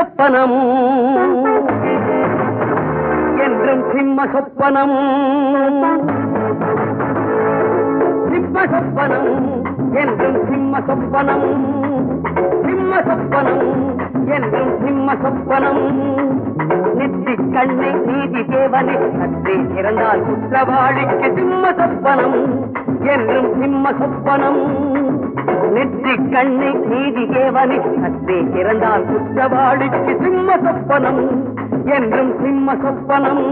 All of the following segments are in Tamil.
சொப்பனம் என்றும் சிம்ம சொப்பனம் சிம்ம சொப்பனம் என்றும் சிம்ம சொப்பனம் சிம்ம சொப்பனம் என்றும் சிம்ம சொப்பனம் நெற்றி கண்ணை நீதி தேவனை சற்றே இறந்தால் குற்றவாளிக்கு சிம்ம சொப்பனம் என்றும் சிம்ம சொப்பனம் நெற்றி கண்ணை நீதி தேவனை சற்றே இறந்தால் குற்றவாளிக்கு சிம்ம சொப்பனம் என்றும் சிம்ம சொப்பனம்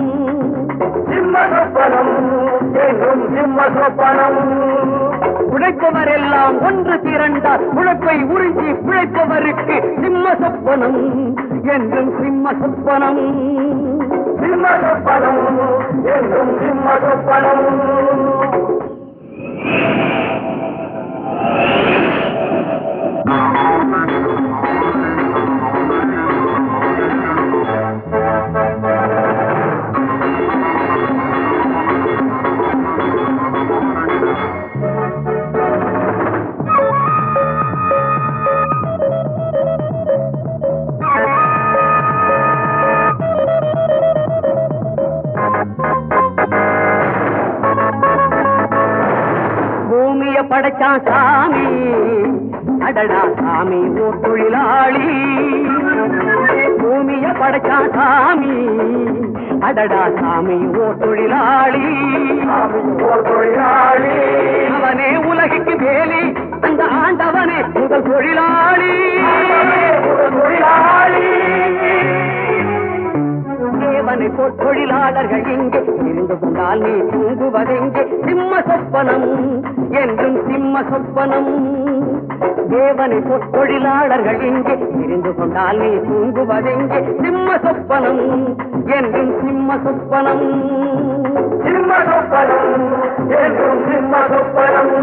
சிம்ம சொப்பனம் என்றும் சிம்ம சொப்பனம் உழைப்பவர் எல்லாம் ஒன்று திரண்டால் உழைப்பை உறிஞ்சி பிழைப்பவருக்கு சிம்ம சொப்பனம் என்றும் சிம்ம சொப்பனம் சிம்ம சொப்பனம் என்றும் சிம்ம சொப்பனம் படைச்சான் சாமி அடடா சாமி ஓர் தொழிலாளி பூமிய படைச்சான் சாமி அடடா சாமி ஓர் தொழிலாளி அவனே உலகிற்கு வேலி அந்த ஆண்டவனே முதல் தொழிலாளி தேவனை போல் தொழிலாளர்கள் இங்கே இருந்து கொண்டால் நீ தூங்குவதெங்கே சிம்ம சொப்பனம் என்றும் சிம்ம சொப்பனம் தேவனை போல் தொழிலாளர்கள் இங்கே இருந்து கொண்டால் நீ தூங்குவதெங்கே சிம்ம சொப்பனம் என்றும் சிம்ம சொப்பனம் சிம்ம சொப்பனம் என்றும் சிம்ம சொப்பனம்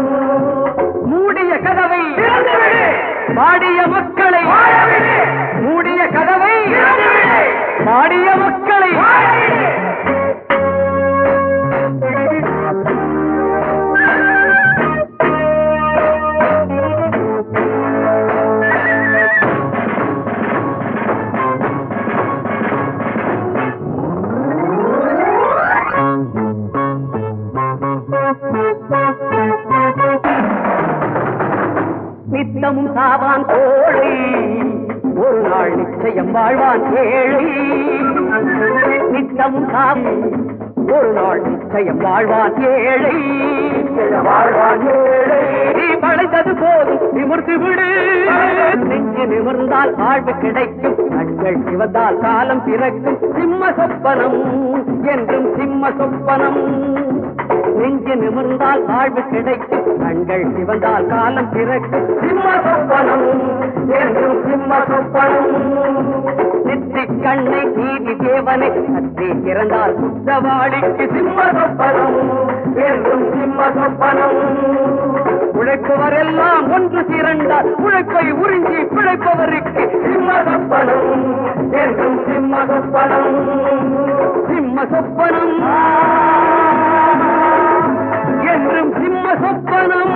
மூடிய கதவை பாடிய மக்களை மூடிய கதவை பாடிய மக்களை நித்தமும் சாவான் கோழை ஒரு நாள் நிச்சயம் வாழ்வான் ஏழை நித்தமும் சாவும் ஒரு நாள் நிச்சயம் வாழ்வான் ஏழை வாழ்வான் ஏழை நீ பழைத்தது போதும் நிமிர்ந்து விடு நெஞ்சு நிமிர்ந்தால் வாழ்வு கிடைக்கும் கண்கள் சிவந்தால் காலம் பிறக்கும் சிம்ம சொப்பனம் என்றும் சிம்ம சொப்பனம் நெஞ்சு நிமிர்ந்தால் வாழ்வு கிடைக்கும் கண்கள் சிவந்தால் காலம் பிறக்கும் சிம்ம சொப்பனம் என்றும் சிம்ம சொப்பனம் நெற்றி கண்ணை நீதி தேவனை சற்றே இறந்தால் குற்றவாளிக்கு சிம்ம சொப்பனம் என்றும் சிம்ம சொப்பனம் உழைப்பவர் எல்லாம் ஒன்று திரண்டால் உழைப்பை உறிஞ்சி பிழைப்பவருக்கு சிம்ம சொப்பனம் என்றும் சிம்ம சொப்பனம் சிம்ம சொப்பனம் என்றும் சிம்ம சொப்பனம்